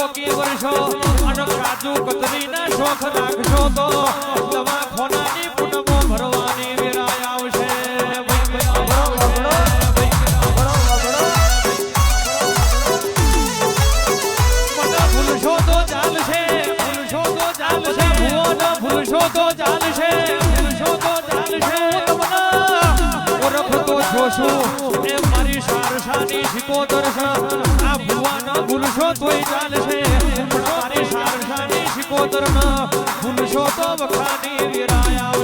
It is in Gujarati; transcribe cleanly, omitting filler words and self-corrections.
પોકી વર્ષો અને કાજુ કતરીના શોખ રાખશો તો દવા ખોનાની પૂનમો ભરવાની વેરાય આવશે. ભૂલશો તો ચાલશે, ભૂલશો તો ચાલશે, ભુવન ભૂલશો તો ચાલશે, ભૂલશો તો ચાલશે. ઓળખતો જોશું એ મારી સારસાની શિકોતર છે. આ ભુવન ભૂલશો તોય ચાલશે, મારી સારસાની શિકોતર ભૂલશો તો વખાની વિરાયા.